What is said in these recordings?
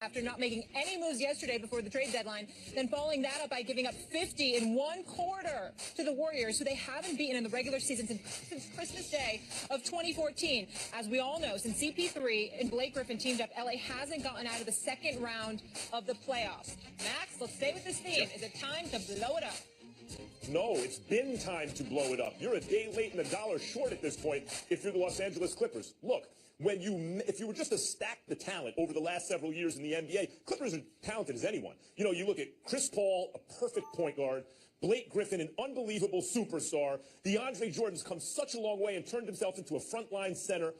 after not making any moves yesterday before the trade deadline, then following that up by giving up 50 in one quarter to the Warriors, who they haven't beaten in the regular season since Christmas Day of 2014. As we all know, since CP3 and Blake Griffin teamed up, LA hasn't gotten out of the second round of the playoffs. Max, let's stay with this theme. Is it time to blow it up? No, it's been time to blow it up. You're a day late and $1 short at this point if you're the Los Angeles Clippers. Look, if you were just to stack the talent over the last several years in the NBA, Clippers are talented as anyone. You know, you look at Chris Paul, a perfect point guard, Blake Griffin, an unbelievable superstar. DeAndre Jordan's come such a long way and turned himself into a frontline center.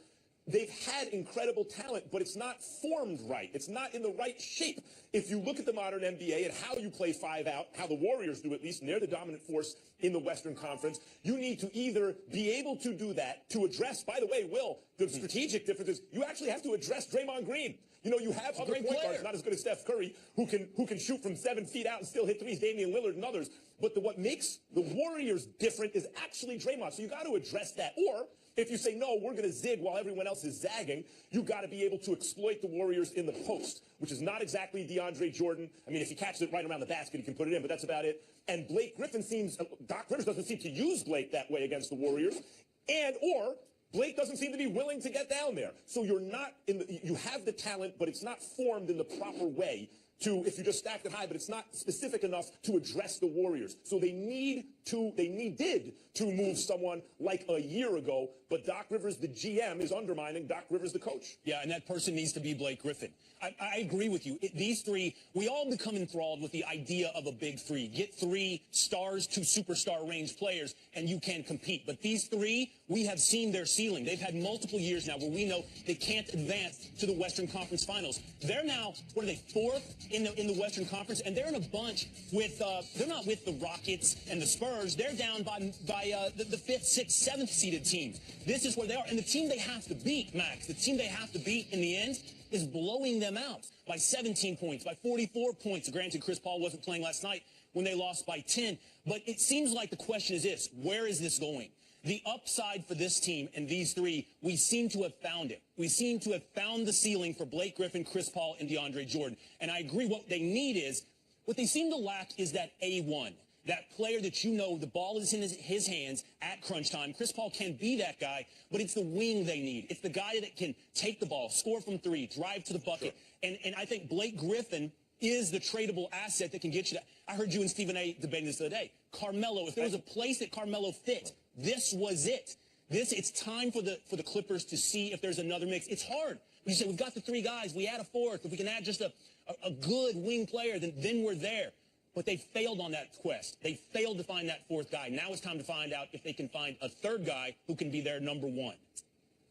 They've had incredible talent, but it's not formed right. It's not in the right shape. If you look at the modern NBA and how you play five out, how the Warriors do at least, and they're the dominant force in the Western Conference, you need to either be able to do that to address, by the way, Will, the strategic difference is you actually have to address Draymond Green. You know, you have other point guards, not as good as Steph Curry, who can shoot from 7 feet out and still hit threes, Damian Lillard and others. But what makes the Warriors different is actually Draymond. So you got to address that. Or if you say, no, we're going to zig while everyone else is zagging, you got to be able to exploit the Warriors in the post, which is not exactly DeAndre Jordan. I mean, if he catches it right around the basket, he can put it in, but that's about it. And Blake Griffin Doc Rivers doesn't seem to use Blake that way against the Warriors. Or Blake doesn't seem to be willing to get down there. So you have the talent, but it's not formed in the proper way if you just stacked it high, but it's not specific enough to address the Warriors. So they needed to move someone like a year ago, but Doc Rivers, the GM, is undermining Doc Rivers, the coach. Yeah, and that person needs to be Blake Griffin. I agree with you. These three, we all become enthralled with the idea of a big three. Get 3 stars to superstar range players, and you can compete. But these three, we have seen their ceiling. They've had multiple years now where we know they can't advance to the Western Conference Finals. They're now, what are they, 4th in the Western Conference, and they're in a bunch with, they're not with the Rockets and the Spurs. They're down by the 5th, 6th, 7th seeded teams. This is where they are. And the team they have to beat, Max, the team they have to beat in the end is blowing them out by 17 points, by 44 points. Granted, Chris Paul wasn't playing last night when they lost by 10. But it seems like the question is this: where is this going? The upside for this team and these three, we seem to have found it. We seem to have found the ceiling for Blake Griffin, Chris Paul, and DeAndre Jordan. And I agree, what they need is, what they seem to lack is that A1. That player that you know the ball is in his hands at crunch time. Chris Paul can be that guy, but it's the wing they need. It's the guy that can take the ball, score from 3, drive to the bucket. Sure. And I think Blake Griffin is the tradable asset that can get you that. I heard you and Stephen A. debating this the other day. Carmelo, if there was a place that Carmelo fit, this was it. It's time for the Clippers to see if there's another mix. It's hard. You say, we've got the 3 guys. We add a 4th. If we can add just a good wing player, then we're there. But they failed on that quest. They failed to find that 4th guy. Now it's time to find out if they can find a 3rd guy who can be their number 1.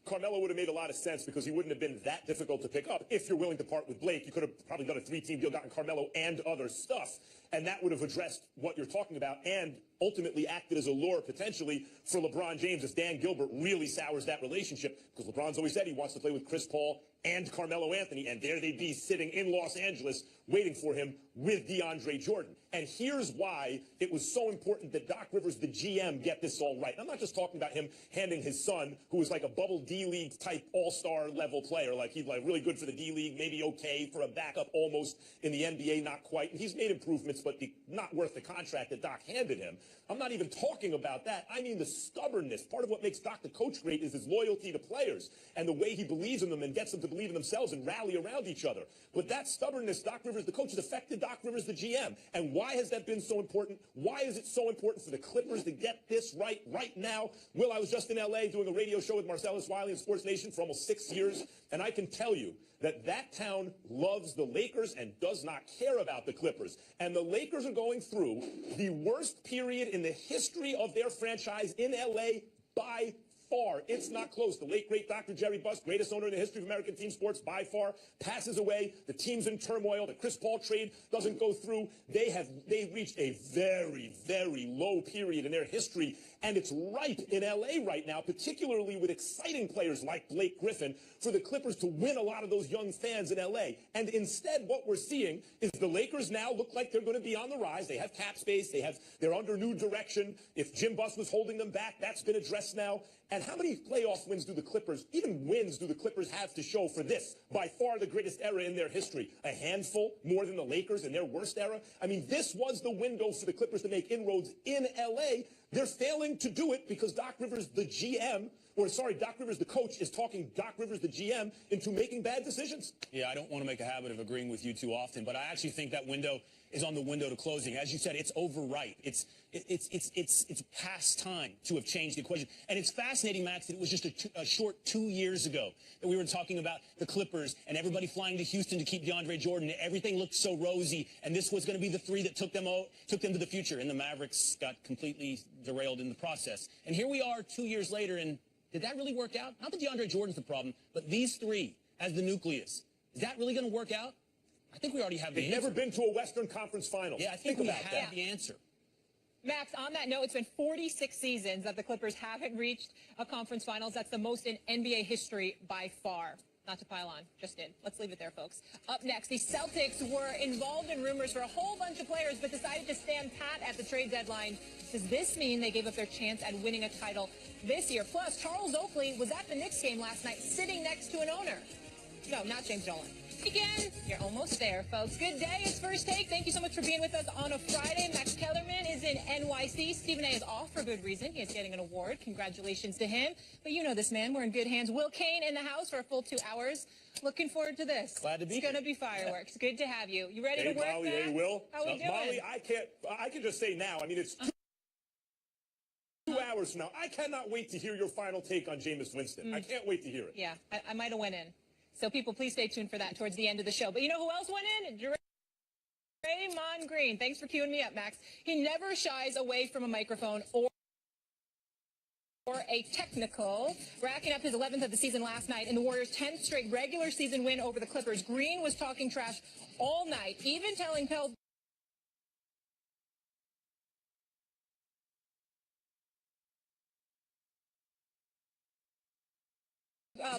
Carmelo would have made a lot of sense because he wouldn't have been that difficult to pick up. If you're willing to part with Blake, you could have probably done a 3-team deal, gotten Carmelo and other stuff, and that would have addressed what you're talking about and ultimately acted as a lure potentially for LeBron James, as Dan Gilbert really sours that relationship, because LeBron's always said he wants to play with Chris Paul and Carmelo Anthony, and there they'd be sitting in Los Angeles waiting for him with DeAndre Jordan. And here's why it was so important that Doc Rivers, the GM, get this all right. And I'm not just talking about him handing his son, who was like a bubble D-League type all-star level player, like he's like really good for the D-League, maybe okay for a backup almost in the NBA, not quite. And he's made improvements, but not worth the contract that Doc handed him. I'm not even talking about that. I mean the stubbornness. Part of what makes Doc the coach great is his loyalty to players and the way he believes in them and gets them to believe in themselves and rally around each other. But that stubbornness, Doc Rivers, the coach, has affected Doc Rivers, the GM. And why has that been so important? Why is it so important for the Clippers to get this right now? Will, I was just in L.A. doing a radio show with Marcellus Wiley and Sports Nation for almost 6 years, and I can tell you that town loves the Lakers and does not care about the Clippers. And the Lakers are going through the worst period in the history of their franchise in L.A. by far. It's not close. The late, great Dr. Jerry Buss, greatest owner in the history of American team sports by far, passes away. The team's in turmoil. The Chris Paul trade doesn't go through. They've reached a very, very low period in their history, and it's ripe in L.A. right now, particularly with exciting players like Blake Griffin, for the Clippers to win a lot of those young fans in L.A. And instead, what we're seeing is the Lakers now look like they're going to be on the rise. They have cap space. They're under new direction. If Jim Buss was holding them back, that's been addressed now. And how many playoff wins do the Clippers, even wins, do the Clippers have to show for this, by far the greatest era in their history? A handful, more than the Lakers in their worst era? I mean, this was the window for the Clippers to make inroads in L.A. They're failing to do it because Doc Rivers, the GM, Doc Rivers, the coach, is talking Doc Rivers, the GM, into making bad decisions. Yeah, I don't want to make a habit of agreeing with you too often, but I actually think that window is on the window to closing. As you said, it's overripe. It's past time to have changed the equation. And it's fascinating, Max, that it was just a short 2 years ago that we were talking about the Clippers and everybody flying to Houston to keep DeAndre Jordan. Everything looked so rosy, and this was going to be the three that took them to the future. And the Mavericks got completely derailed in the process. And here we are 2 years later, and did that really work out? Not that DeAndre Jordan's the problem, but these three as the nucleus. Is that really going to work out? I think we already have the answer. They've never been to a Western Conference Finals. Yeah, I think we have the answer. Max, on that note, it's been 46 seasons that the Clippers haven't reached a conference finals. That's the most in NBA history by far. Not to pile on, just did. Let's leave it there, folks. Up next, the Celtics were involved in rumors for a whole bunch of players, but decided to stand pat at the trade deadline. Does this mean they gave up their chance at winning a title this year? Plus, Charles Oakley was at the Knicks game last night, sitting next to an owner. No, not James Dolan. Again, you're almost there, folks. Good day. It's First Take. Thank you so much for being with us on a Friday. Max Kellerman is in NYC. Stephen A. is off for good reason. He is getting an award. Congratulations to him. But you know this man. We're in good hands. Will Kane in the house for a full 2 hours. Looking forward to this. Glad to be here. It's going to be fireworks. Good to have you. You ready to work, Molly, Max? hey, Will. How we doing? Molly, I can just say now, I mean, it's 2 hours from now. I cannot wait to hear your final take on Jameis Winston. I can't wait to hear it. Yeah, I might have went in. So people, please stay tuned for that towards the end of the show. But you know who else went in? Draymond Green. Thanks for queuing me up, Max. He never shies away from a microphone or a technical, racking up his 11th of the season last night in the Warriors' 10th straight regular season win over the Clippers. Green was talking trash all night, even telling Pell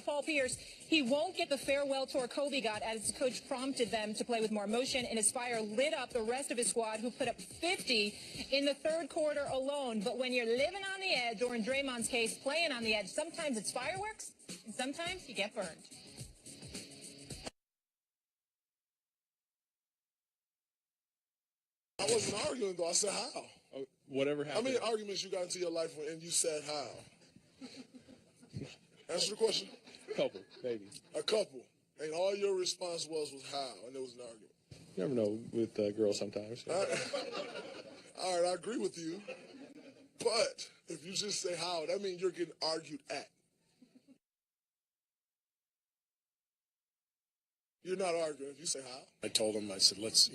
Paul Pierce, he won't get the farewell tour Kobe got as his coach prompted them to play with more motion, and his fire lit up the rest of his squad, who put up 50 in the third quarter alone. But when you're living on the edge, or in Draymond's case, playing on the edge, sometimes it's fireworks, and sometimes you get burned. I wasn't arguing, though. I said how. Whatever happened. How many arguments you got into your life and you said how? Answer the question. A couple, maybe. A couple. And all your response was how, and there was an argument. You never know with girls sometimes. All right, I agree with you. But if you just say how, that means you're getting argued at. You're not arguing if you say how. I told him, I said, let's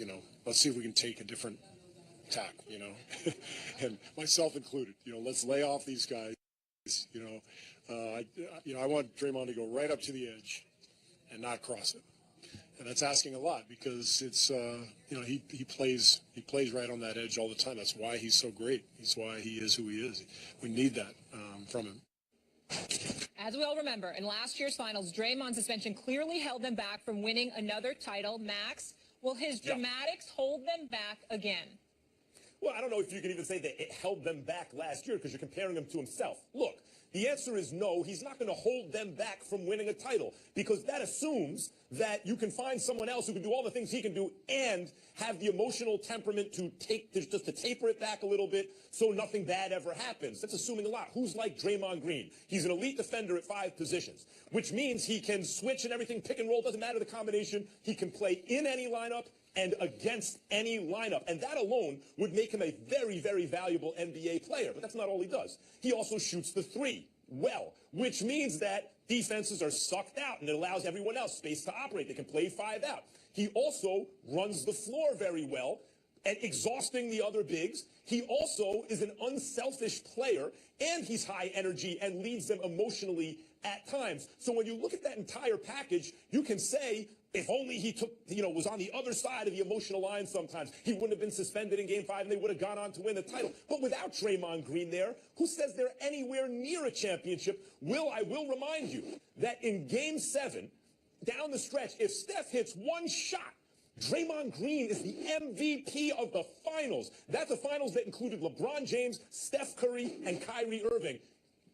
see if we can take a different tack, and myself included, let's lay off these guys, I want Draymond to go right up to the edge and not cross it. And that's asking a lot because it's, he plays right on that edge all the time. That's why he's so great. That's why he is who he is. We need that from him. As we all remember, in last year's finals, Draymond's suspension clearly held them back from winning another title. Max, will his dramatics hold them back again? Well, I don't know if you can even say that it held them back last year because you're comparing him to himself. Look, the answer is no. He's not going to hold them back from winning a title because that assumes that you can find someone else who can do all the things he can do and have the emotional temperament to just to taper it back a little bit so nothing bad ever happens. That's assuming a lot. Who's like Draymond Green? He's an elite defender at 5 positions, which means he can switch and everything, pick and roll, doesn't matter the combination. He can play in any lineup and against any lineup. And that alone would make him a very, very valuable NBA player. But that's not all he does. He also shoots the three well, which means that defenses are sucked out and it allows everyone else space to operate. They can play 5 out. He also runs the floor very well at exhausting the other bigs. He also is an unselfish player, and he's high energy and leads them emotionally at times. So when you look at that entire package, you can say, if only he was on the other side of the emotional line sometimes, he wouldn't have been suspended in Game 5 and they would have gone on to win the title. But without Draymond Green there, who says they're anywhere near a championship? I will remind you that in Game 7, down the stretch, if Steph hits one shot, Draymond Green is the MVP of the finals. That's the finals that included LeBron James, Steph Curry, and Kyrie Irving.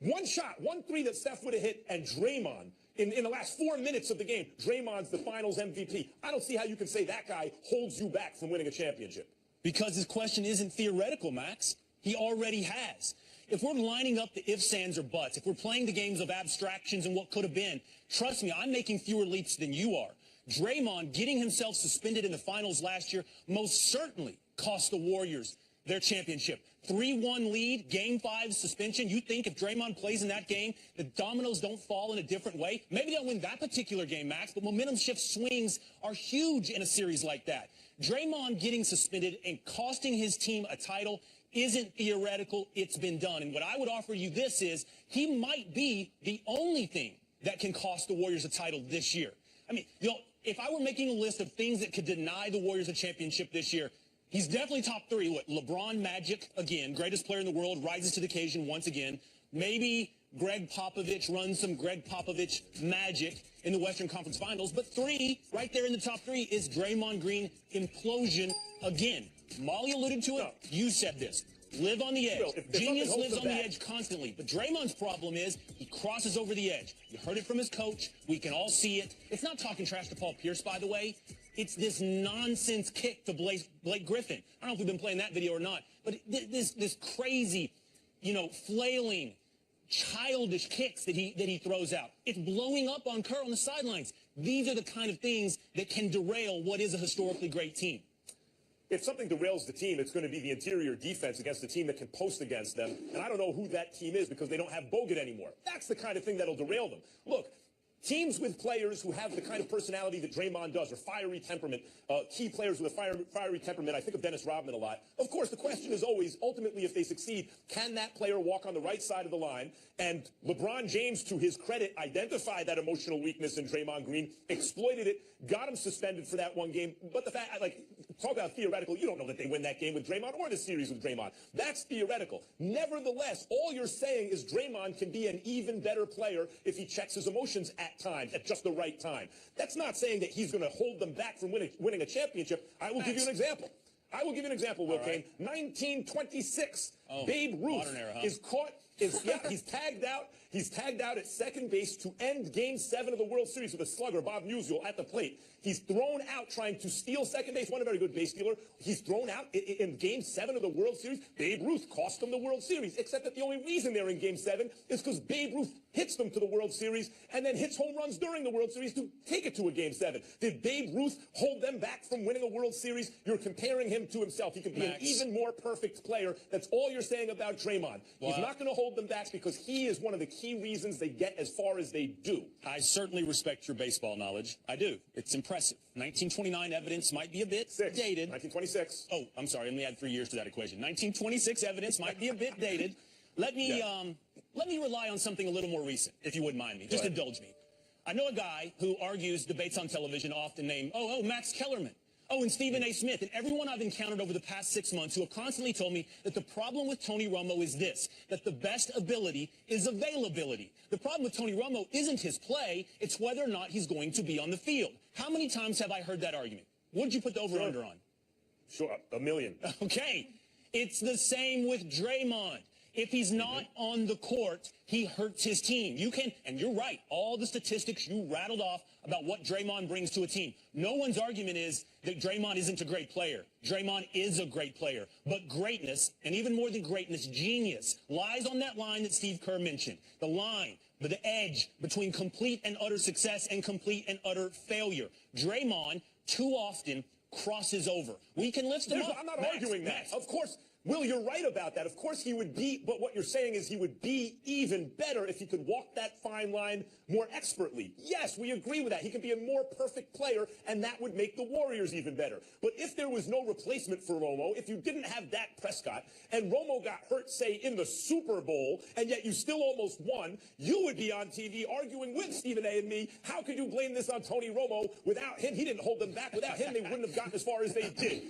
One shot, 1-3 that Steph would have hit, and Draymond, in the last 4 minutes of the game, Draymond's the finals MVP. I don't see how you can say that guy holds you back from winning a championship. Because his question isn't theoretical, Max. He already has. If we're lining up the ifs, ands, or buts, if we're playing the games of abstractions and what could have been, trust me, I'm making fewer leaps than you are. Draymond getting himself suspended in the finals last year most certainly cost the Warriors their championship. 3-1 lead, Game 5 suspension. You think if Draymond plays in that game, the dominoes don't fall in a different way? Maybe they'll win that particular game, Max, but momentum shift swings are huge in a series like that. Draymond getting suspended and costing his team a title isn't theoretical. It's been done. And what I would offer you this is he might be the only thing that can cost the Warriors a title this year. I mean, you know, if I were making a list of things that could deny the Warriors a championship this year, he's definitely top 3. What, LeBron Magic, again, greatest player in the world, rises to the occasion once again. Maybe Greg Popovich runs some Greg Popovich magic in the Western Conference Finals. But 3, right there in the top 3, is Draymond Green implosion again. Molly alluded to it. You said this. Live on the edge. Genius lives on the edge constantly. But Draymond's problem is he crosses over the edge. You heard it from his coach. We can all see it. It's not talking trash to Paul Pierce, by the way. It's this nonsense kick to Blake Griffin. I don't know if we've been playing that video or not, but this crazy, flailing, childish kicks that he throws out. It's blowing up on Kerr on the sidelines. These are the kind of things that can derail what is a historically great team. If something derails the team, it's going to be the interior defense against a team that can post against them. And I don't know who that team is because they don't have Bogut anymore. That's the kind of thing that'll derail them. Look, teams with players who have the kind of personality that Draymond does, or fiery temperament, key players with a fiery temperament. I think of Dennis Rodman a lot. Of course, the question is always, ultimately, if they succeed, can that player walk on the right side of the line? And LeBron James, to his credit, identified that emotional weakness in Draymond Green, exploited it, got him suspended for that one game. But the fact, talk about theoretical, you don't know that they win that game with Draymond or the series with Draymond. That's theoretical. Nevertheless, all you're saying is Draymond can be an even better player if he checks his emotions at times, at just the right time. That's not saying that he's going to hold them back from winning a championship. I will give you an example. Will Kane. 1926, Babe Ruth is caught. He's tagged out. He's tagged out at second base to end Game 7 of the World Series with a slugger, Bob Musial, at the plate. He's thrown out trying to steal second base. One a very good base stealer. He's thrown out in Game 7 of the World Series. Babe Ruth cost them the World Series, except that the only reason they're in Game 7 is because Babe Ruth hits them to the World Series and then hits home runs during the World Series to take it to a Game 7. Did Babe Ruth hold them back from winning a World Series? You're comparing him to himself. He can be an even more perfect player. That's all you're saying about Draymond. Wow. He's not going to hold them back because he is one of the key reasons they get as far as they do. I certainly respect your baseball knowledge. I do. It's impressive. 1929 evidence might be a bit dated. 1926. Oh, I'm sorry. Let me add 3 years to that equation. 1926 evidence might be a bit dated. Let me rely on something a little more recent, if you wouldn't mind me. Just indulge me. I know a guy who argues debates on television often named, Max Kellerman. And Stephen A. Smith, and everyone I've encountered over the past 6 months who have constantly told me that the problem with Tony Romo is this, that the best ability is availability. The problem with Tony Romo isn't his play, it's whether or not he's going to be on the field. How many times have I heard that argument? What did you put the over-under on? Sure, 1 million. Okay. It's the same with Draymond. If he's not on the court, he hurts his team. And you're right, all the statistics you rattled off about what Draymond brings to a team. No one's argument is that Draymond isn't a great player. Draymond is a great player. But greatness, and even more than greatness, genius, lies on that line that Steve Kerr mentioned. The line, the edge between complete and utter success and complete and utter failure. Draymond, too often, crosses over. We can lift him up. I'm not arguing that. Of course. Will, you're right about that. Of course he would be, but what you're saying is he would be even better if he could walk that fine line more expertly. Yes, we agree with that. He could be a more perfect player, and that would make the Warriors even better. But if there was no replacement for Romo, if you didn't have Dak Prescott, and Romo got hurt, say, in the Super Bowl, and yet you still almost won, you would be on TV arguing with Stephen A. and me, how could you blame this on Tony Romo? Without him, he didn't hold them back. Without him, they wouldn't have gotten as far as they did.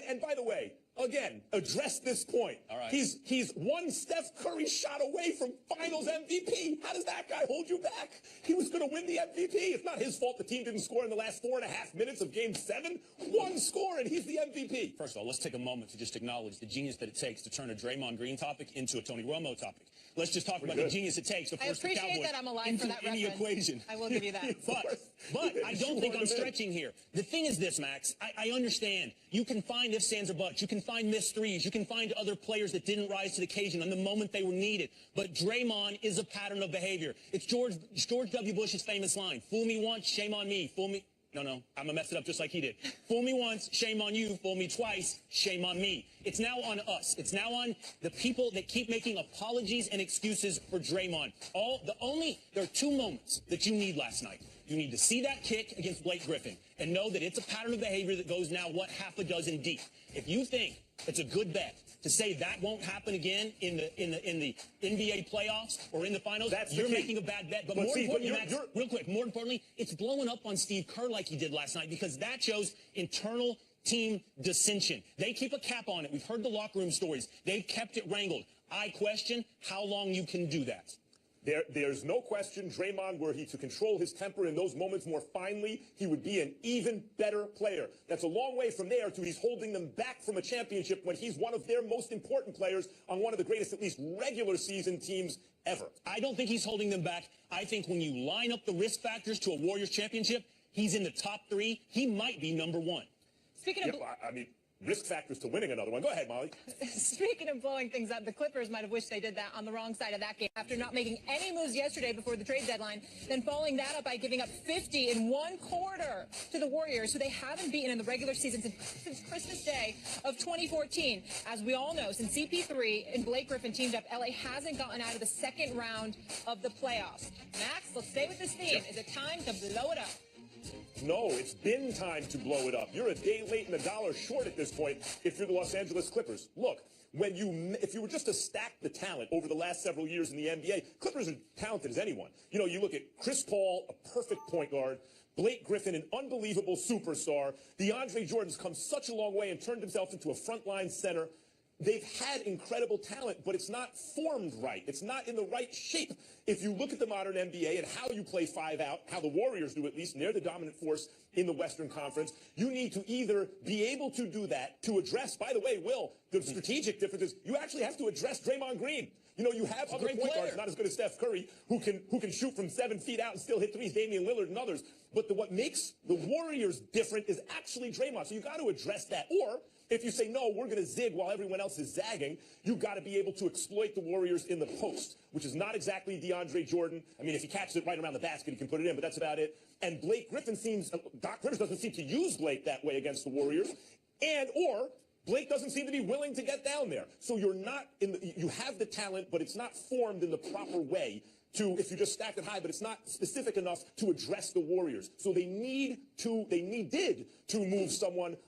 And by the way, again, address this point. All right. He's one Steph Curry shot away from Finals MVP. How does that guy hold you back? He was going to win the MVP. It's not his fault the team didn't score in the last 4.5 minutes of Game 7. One score, and he's the MVP. First of all, let's take a moment to just acknowledge the genius that it takes to turn a Draymond Green topic into a Tony Romo topic. Let's just talk about the genius it takes to force the appreciate Cowboys that I'm alive into for that any reference. equation. I will give you that. But I don't think I'm stretching here. The thing is this, Max. I understand. You can find ifs, ands, or buts. You can find missed threes. You can find other players that didn't rise to the occasion on the moment they were needed. But Draymond is a pattern of behavior. It's George W. Bush's famous line, fool me once, shame on me. Fool me. No, I'm going to mess it up just like he did. Fool me once, shame on you. Fool me twice, shame on me. It's now on us. It's now on the people that keep making apologies and excuses for Draymond. There are two moments that you need last night. You need to see that kick against Blake Griffin and know that it's a pattern of behavior that goes now, half a dozen deep. If you think it's a good bet to say that won't happen again in the NBA playoffs or in the finals, you're making a bad bet. But more importantly, Max, real quick, more importantly, it's blowing up on Steve Kerr like he did last night because that shows internal team dissension. They keep a cap on it. We've heard the locker room stories. They've kept it wrangled. I question how long you can do that. There's no question, Draymond, were he to control his temper in those moments more finely, he would be an even better player. That's a long way from there to he's holding them back from a championship when he's one of their most important players on one of the greatest, at least regular season teams ever. I don't think he's holding them back. I think when you line up the risk factors to a Warriors championship, he's in the top 3. He might be number 1. Speaking of... I mean, risk factors to winning another one. Go ahead, Molly. Speaking of blowing things up, the Clippers might have wished they did that on the wrong side of that game after not making any moves yesterday before the trade deadline, then following that up by giving up 50 in one quarter to the Warriors, who they haven't beaten in the regular season since Christmas Day of 2014. As we all know, since CP3 and Blake Griffin teamed up, LA hasn't gotten out of the second round of the playoffs. Max, let's stay with this theme. Is it time to blow it up? No, it's been time to blow it up. You're a day late and $1 short at this point if you're the Los Angeles Clippers. Look, if you were just to stack the talent over the last several years in the NBA, Clippers are talented as anyone. You know, you look at Chris Paul, a perfect point guard, Blake Griffin, an unbelievable superstar. DeAndre Jordan's come such a long way and turned himself into a frontline center. They've had incredible talent, but it's not formed right. It's not in the right shape. If you look at the modern NBA and how you play 5 out, how the Warriors do at least, and they're the dominant force in the Western Conference, you need to either be able to do that to address, by the way, Will, the strategic difference is you actually have to address Draymond Green. You know, you have other point guards, not as good as Steph Curry, who can shoot from 7 feet out and still hit threes, Damian Lillard and others. But what makes the Warriors different is actually Draymond. So you got to address that. Or if you say, no, we're going to zig while everyone else is zagging, you've got to be able to exploit the Warriors in the post, which is not exactly DeAndre Jordan. I mean, if he catches it right around the basket, he can put it in, but that's about it. And Blake Griffin Doc Rivers doesn't seem to use Blake that way against the Warriors. Or Blake doesn't seem to be willing to get down there. So you have the talent, but it's not formed in the proper way if you just stack it high, but it's not specific enough to address the Warriors. So they needed to move someone